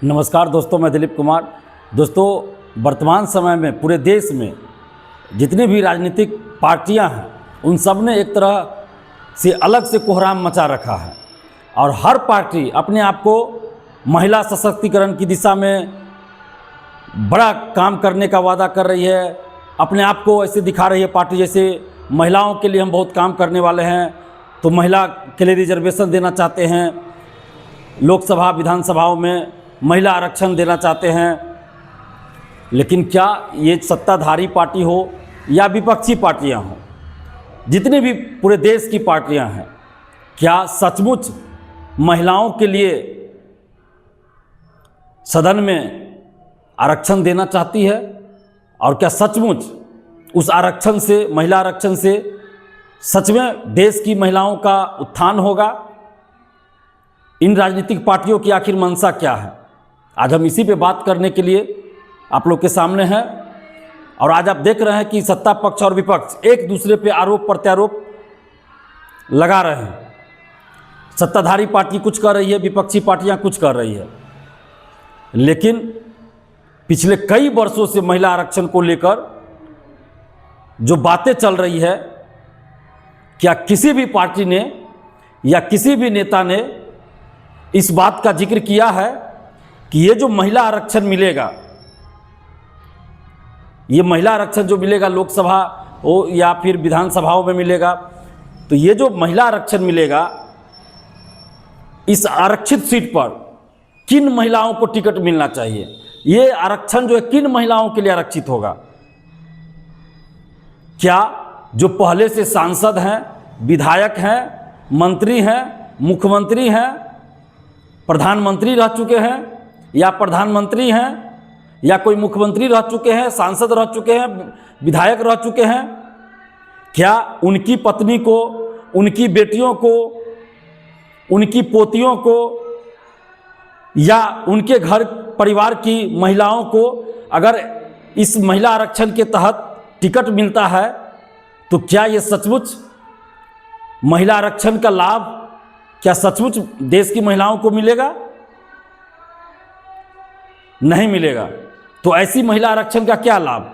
नमस्कार दोस्तों, मैं दिलीप कुमार। दोस्तों, वर्तमान समय में पूरे देश में जितनी भी राजनीतिक पार्टियां हैं उन सब ने एक तरह से अलग से कोहराम मचा रखा है और हर पार्टी अपने आप को महिला सशक्तिकरण की दिशा में बड़ा काम करने का वादा कर रही है। अपने आप को ऐसे दिखा रही है पार्टी जैसे महिलाओं के लिए हम बहुत काम करने वाले हैं, तो महिला के लिए रिजर्वेशन देना चाहते हैं, लोकसभा विधानसभाओं में महिला आरक्षण देना चाहते हैं। लेकिन क्या ये सत्ताधारी पार्टी हो या विपक्षी पार्टियां हों, जितनी भी पूरे देश की पार्टियां हैं, क्या सचमुच महिलाओं के लिए सदन में आरक्षण देना चाहती है? और क्या सचमुच उस आरक्षण से, महिला आरक्षण से सच में देश की महिलाओं का उत्थान होगा? इन राजनीतिक पार्टियों की आखिर मंशा क्या है? आज हम इसी पे बात करने के लिए आप लोग के सामने हैं। और आज आप देख रहे हैं कि सत्ता पक्ष और विपक्ष एक दूसरे पे आरोप प्रत्यारोप लगा रहे हैं। सत्ताधारी पार्टी कुछ कर रही है, विपक्षी पार्टियां कुछ कर रही है। लेकिन पिछले कई वर्षों से महिला आरक्षण को लेकर जो बातें चल रही है, क्या किसी भी पार्टी ने या किसी भी नेता ने इस बात का जिक्र किया है कि ये जो महिला आरक्षण मिलेगा, ये महिला आरक्षण जो मिलेगा लोकसभा हो या फिर विधानसभाओं में मिलेगा, तो ये जो महिला आरक्षण मिलेगा, इस आरक्षित सीट पर किन महिलाओं को टिकट मिलना चाहिए? ये आरक्षण जो है किन महिलाओं के लिए आरक्षित होगा? क्या जो पहले से सांसद हैं, विधायक हैं, मंत्री हैं, मुख्यमंत्री हैं, प्रधानमंत्री रह चुके हैं, या प्रधानमंत्री हैं, या कोई मुख्यमंत्री रह चुके हैं, सांसद रह चुके हैं, विधायक रह चुके हैं, क्या उनकी पत्नी को, उनकी बेटियों को, उनकी पोतियों को या उनके घर परिवार की महिलाओं को अगर इस महिला आरक्षण के तहत टिकट मिलता है तो क्या ये सचमुच महिला आरक्षण का लाभ क्या सचमुच देश की महिलाओं को मिलेगा? नहीं मिलेगा। तो ऐसी महिला आरक्षण का क्या लाभ?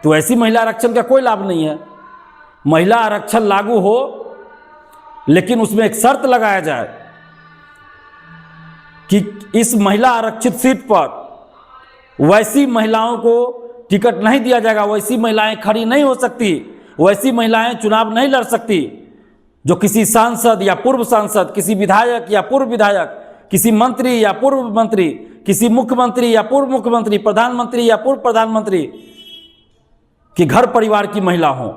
तो ऐसी महिला आरक्षण का कोई लाभ नहीं है। महिला आरक्षण लागू हो, लेकिन उसमें एक शर्त लगाया जाए कि इस महिला आरक्षित सीट पर वैसी महिलाओं को टिकट नहीं दिया जाएगा, वैसी महिलाएं खड़ी नहीं हो सकती, वैसी महिलाएं चुनाव नहीं लड़ सकती जो किसी सांसद या पूर्व सांसद, किसी विधायक या पूर्व विधायक, किसी मंत्री या पूर्व मंत्री, किसी मुख्यमंत्री या पूर्व मुख्यमंत्री, प्रधानमंत्री या पूर्व प्रधानमंत्री के घर परिवार की महिला हो,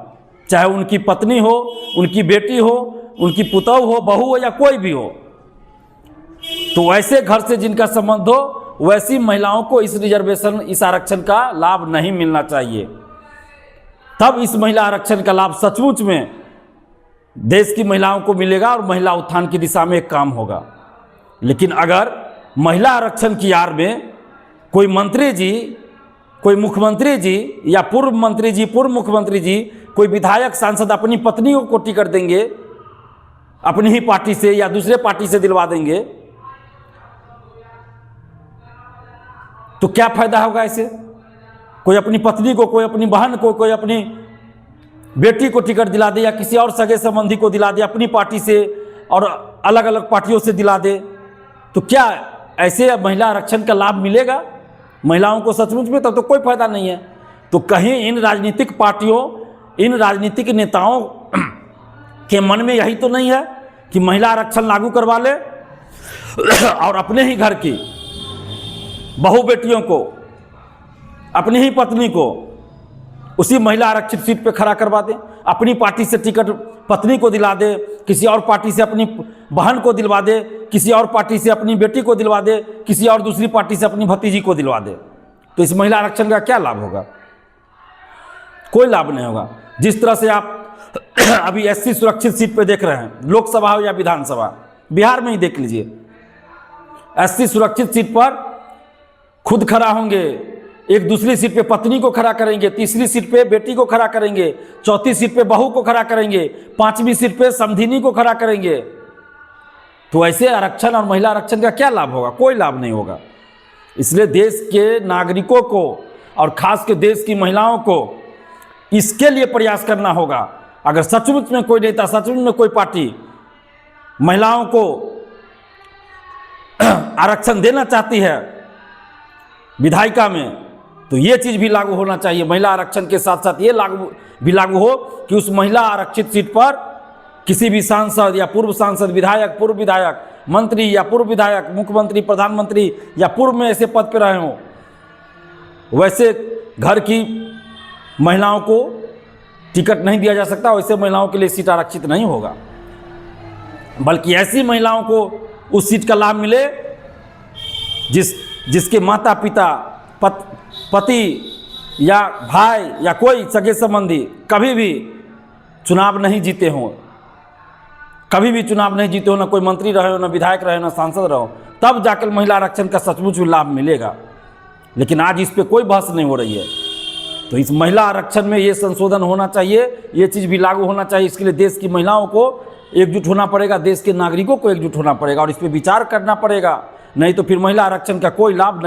चाहे उनकी पत्नी हो, उनकी बेटी हो, उनकी पुतौह हो, बहू हो या कोई भी हो। तो ऐसे घर से जिनका संबंध हो वैसी महिलाओं को इस रिजर्वेशन, इस आरक्षण का लाभ नहीं मिलना चाहिए। तब इस महिला आरक्षण का लाभ सचमुच में देश की महिलाओं को मिलेगा और महिला उत्थान की दिशा में एक काम होगा। लेकिन अगर महिला आरक्षण की आड़ में कोई मंत्री जी, कोई मुख्यमंत्री जी या पूर्व मंत्री जी, पूर्व मुख्यमंत्री जी, कोई विधायक, सांसद अपनी पत्नियों को टिकट देंगे, अपनी ही पार्टी से या दूसरे पार्टी से दिलवा देंगे, तो क्या फायदा होगा इससे? कोई अपनी पत्नी को, कोई अपनी बहन को, कोई अपनी बेटी को टिकट दिला दे या किसी और सगे संबंधी को दिला दे अपनी पार्टी से और अलग अलग पार्टियों से दिला दे, तो क्या ऐसे महिला आरक्षण का लाभ मिलेगा महिलाओं को सचमुच में? तब तो कोई फायदा नहीं है। तो कहीं इन राजनीतिक पार्टियों, इन राजनीतिक नेताओं के मन में यही तो नहीं है कि महिला आरक्षण लागू करवा ले और अपने ही घर की बहू बेटियों को, अपनी ही पत्नी को उसी महिला आरक्षित सीट पे खड़ा करवा दे, अपनी पार्टी से टिकट पत्नी को दिला दे, किसी और पार्टी से अपनी बहन को दिलवा दे, किसी और पार्टी से अपनी बेटी को दिलवा दे, किसी और दूसरी पार्टी से अपनी भतीजी को दिलवा दे, तो इस महिला आरक्षण का क्या लाभ होगा? कोई लाभ नहीं होगा। जिस तरह से आप अभी एससी सुरक्षित सीट पे देख रहे हैं, लोकसभा हो या विधानसभा, बिहार में ही देख लीजिए, एससी सुरक्षित सीट पर खुद खड़ा होंगे, एक दूसरी सीट पे पत्नी को खड़ा करेंगे, तीसरी सीट पे बेटी को खड़ा करेंगे, चौथी सीट पे बहू को खड़ा करेंगे, पांचवी सीट पे समधिनी को खड़ा करेंगे। तो ऐसे आरक्षण और महिला आरक्षण का क्या लाभ होगा? कोई लाभ नहीं होगा। इसलिए देश के नागरिकों को और खास के देश की महिलाओं को इसके लिए प्रयास करना होगा। अगर सचमुच में कोई नेता, सचमुच में कोई पार्टी महिलाओं को आरक्षण देना चाहती है विधायिका में, तो ये चीज़ भी लागू होना चाहिए। महिला आरक्षण के साथ साथ ये लागू हो कि उस महिला आरक्षित सीट पर किसी भी सांसद या पूर्व सांसद, विधायक, पूर्व विधायक, मंत्री या पूर्व विधायक, मुख्यमंत्री, प्रधानमंत्री या पूर्व में ऐसे पद पर रहे हों, वैसे घर की महिलाओं को टिकट नहीं दिया जा सकता। वैसे महिलाओं के लिए सीट आरक्षित नहीं होगा, बल्कि ऐसी महिलाओं को उस सीट का लाभ मिले जिसके माता पिता, पति या भाई या कोई सगे संबंधी कभी भी चुनाव नहीं जीते हों, ना कोई मंत्री रहे हो, ना विधायक रहे, ना सांसद रहो, तब जाकर महिला आरक्षण का सचमुच लाभ मिलेगा। लेकिन आज इस पे कोई बहस नहीं हो रही है। तो इस महिला आरक्षण में ये संशोधन होना चाहिए, ये चीज़ भी लागू होना चाहिए। इसके लिए देश की महिलाओं को एकजुट होना पड़ेगा, देश के नागरिकों को एकजुट होना पड़ेगा और इस पर विचार करना पड़ेगा। नहीं तो फिर महिला आरक्षण का कोई लाभ नहीं।